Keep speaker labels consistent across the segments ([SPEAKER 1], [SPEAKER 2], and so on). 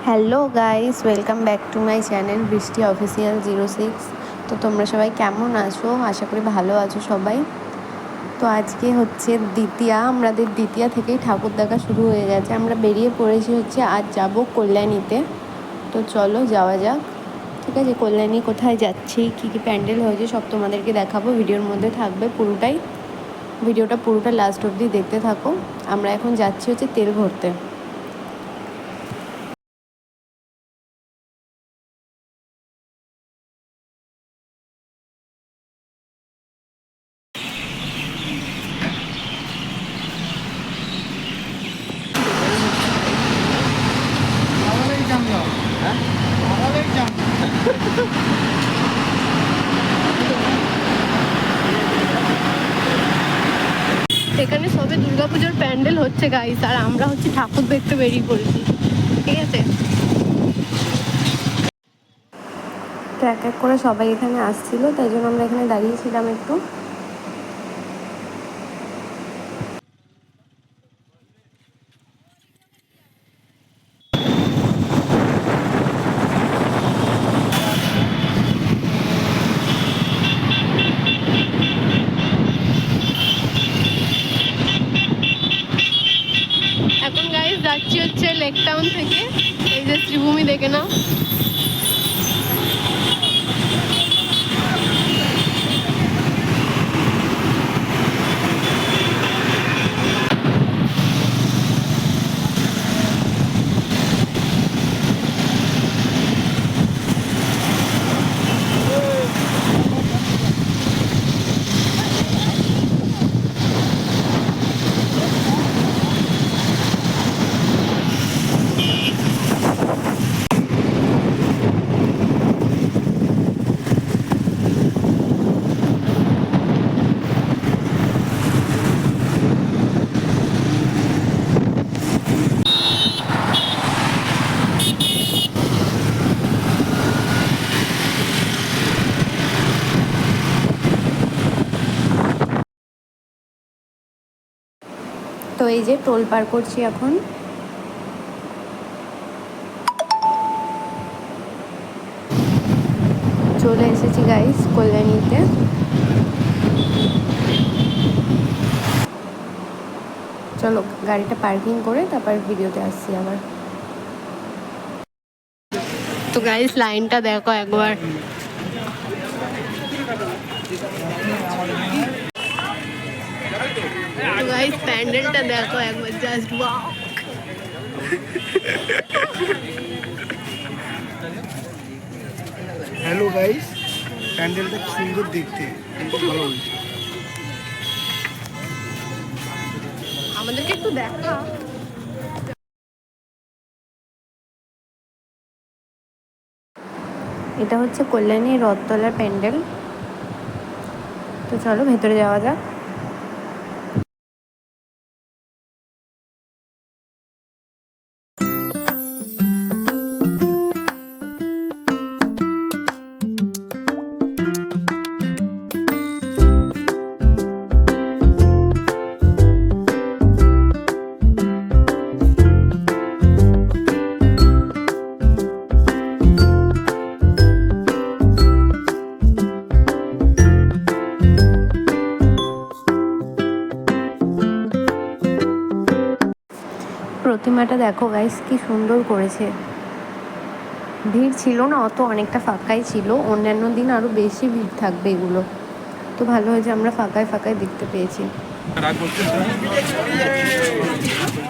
[SPEAKER 1] Hello guys, welcome back to my channel বৃষ্টি official 06। তো তোমরা সবাই কেমন আছো? আশা করি ভালো আছো সবাই। তো আজকে হচ্ছে দ্বিতীয়া, আমাদের দ্বিতীয়া থেকেই ঠাকুর দেখা শুরু হয়ে গেছে। আমরা বেরিয়ে পড়েছি হচ্ছে আজ যাব কল্যাণীতে। তো চলো যাওয়া যাক। ঠিক আছে, কল্যাণী কোথায় যাচ্ছি, কী কী প্যান্ডেল হয়েছে সব তোমাদেরকে দেখাবো। ভিডিওর মধ্যে থাকবে পুরোটাই, ভিডিওটা পুরোটা লাস্ট অবধি দেখতে থাকো। আমরা এখন যাচ্ছি হচ্ছে তেল ভরতে। এখানে সবে দুর্গাপুজোর প্যান্ডেল হচ্ছে গাইস, আর আমরা হচ্ছে ঠাকুর দেখতে বেরিয়ে পড়েছি। ঠিক আছে, তো এক এক করে সবাই এখানে আসছিল, তাই জন্য আমরা এখানে দাঁড়িয়েছিলাম একটু। এখন গাইস যাচ্ছি হচ্ছে লেক টাউন থেকে। এই যে শ্রীভূমি দেখে নাও। তো এই যে টোল পার করছি এখন। চলে এসেছি গাইস কল্যাণীতে। চলো গাড়িটা পার্কিং করে তারপর ভিডিওতে আসছি আবার। তো গাইস লাইনটা দেখো একবার। তো গাইস প্যান্ডেলটা দেখো একবার, জাস্ট ওয়াও।
[SPEAKER 2] হ্যালো গাইস, প্যান্ডেলটা কি সুন্দর দেখতে, ভালো হয়েছে।
[SPEAKER 1] আমাদেরকে একটু দেখা। এটা হচ্ছে কল্যাণী রথতলার প্যান্ডেল। তো চলো ভেতরে যাওয়া যাক। প্রতিমাটা দেখো গাইস কি সুন্দর করেছে। ভিড় ছিল না অত, অনেকটা ফাঁকাই ছিল। অন্যান্য দিন আরো বেশি ভিড় থাকবে এগুলো। তো ভালো হয়েছে আমরা ফাঁকায় ফাঁকায় দেখতে পেয়েছি।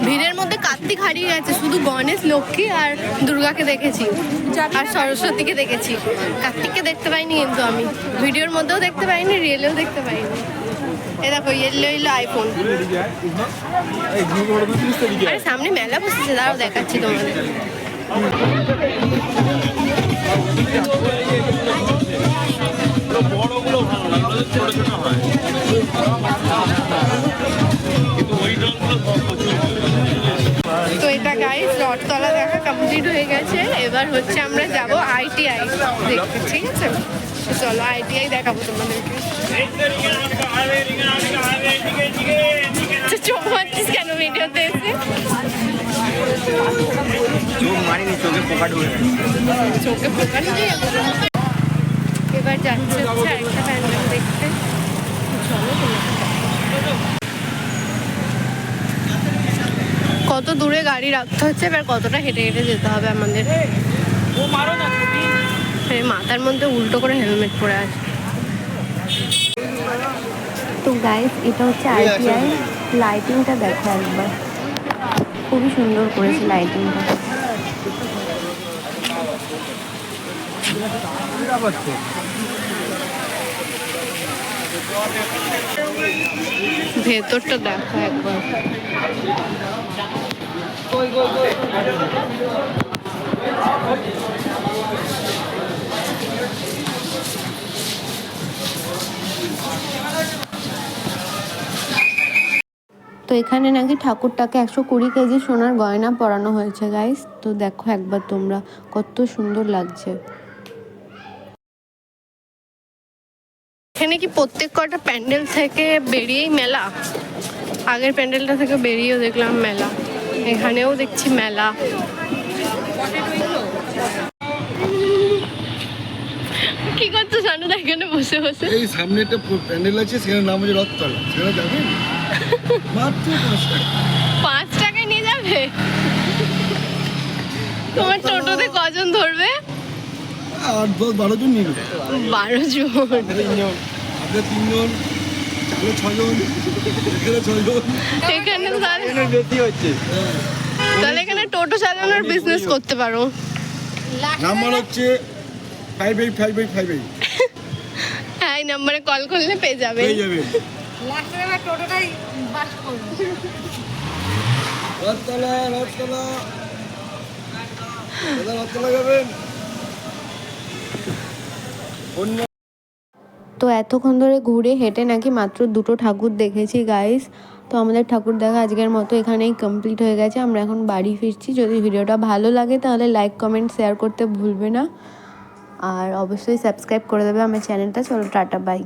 [SPEAKER 1] ভিড়ের মধ্যে কার্তিক হারিয়ে গেছে, শুধু গণেশ, লক্ষ্মী আর দুর্গাকে দেখেছি, আর সরস্বতীকে দেখেছি। কার্তিককে দেখতে পাইনি, কিন্তু আমি ভিডিওর মধ্যেও দেখতে পাইনি, রিয়েলেও দেখতে পাইনি। এ দেখো ইয়েলো ইয়েলো আইফোন। আরে সামনে মেলা বসেছে, দাঁড়াও দেখাচ্ছি তোমাদের। তো এটা গাইস রথতলা দেখা কমপ্লিট হয়ে গেছে। এবার হচ্ছে আমরা যাব ITI দেখতে, ঠিক আছে? তো চলো ITI দেখাবো তোমাদেরকে। চোখ মারছিস কেন ভিডিওতে এসে? চোখে পোকা ঢুকে গেছে। এবার যাচ্ছে হচ্ছে আরেকটা প্যান্ডেল দেখতে। চলো কত দূরে গাড়ি রাখতে হচ্ছে, এবার কতটা হেঁটে হেঁটে যেতে হবে আমাদের। মাথার মধ্যে উল্টো করে হেলমেট পরে আছে। তো গাইস, এটা হচ্ছে ITI। লাইটিংটা দেখো একবার, খুবই সুন্দর করেছে লাইটিংটা। ভেতরটা দেখো একবার। তো এখানে নাকি ঠাকুরটাকে 120 কেজি সোনার গয়না পরানো হয়েছে গাইস। তো দেখো একবার তোমরা, কত সুন্দর লাগছে। এখানে কি প্রত্যেক কটা প্যান্ডেল থেকে বেরিয়েই মেলা? আগের প্যান্ডেলটা থেকে বেরিয়েও দেখলাম মেলা, এখানেও দেখছি মেলা। কি করছো সানুদা এখানে বসে বসে?
[SPEAKER 2] এই সামনে একটা প্যান্ডেল আছে, সেখানে নাম হচ্ছে রথতলা, সেখানে যাবেন মাত্র 5 টাকা।
[SPEAKER 1] 5 টাকায় নিয়ে যাবে? তোমার টোটোতে কজন ধরবে?
[SPEAKER 2] 8-10-12 জন নিয়ে নেবে।
[SPEAKER 1] 12 জন?
[SPEAKER 2] আপনার 3 জন, চালে 6 জন, এখানে 6 জন।
[SPEAKER 1] এখানে বেশি হচ্ছে। তাহলে এখানে টোটো চালানোর বিজনেস করতে পারো।
[SPEAKER 2] নাম্বার হচ্ছে 585858।
[SPEAKER 1] হ্যাঁ, এই নাম্বারে কল করলে পেয়ে যাবে।
[SPEAKER 2] রথতলা রথতলা রথতলা যাবেন।
[SPEAKER 1] তো এতক্ষণ ধরে ঘুরে হেঁটে নাকি মাত্র 2টো ঠাকুর দেখেছি গাইস। তো আমাদের ঠাকুর দেখা আজকের মতো এখানেই কমপ্লিট হয়ে গেছে। আমরা এখন বাড়ি ফিরছি। যদি ভিডিওটা ভালো লাগে তাহলে লাইক কমেন্ট শেয়ার করতে ভুলবে না, আর অবশ্যই সাবস্ক্রাইব করে দেবে আমার চ্যানেলটা। চলো টাটা, বাই।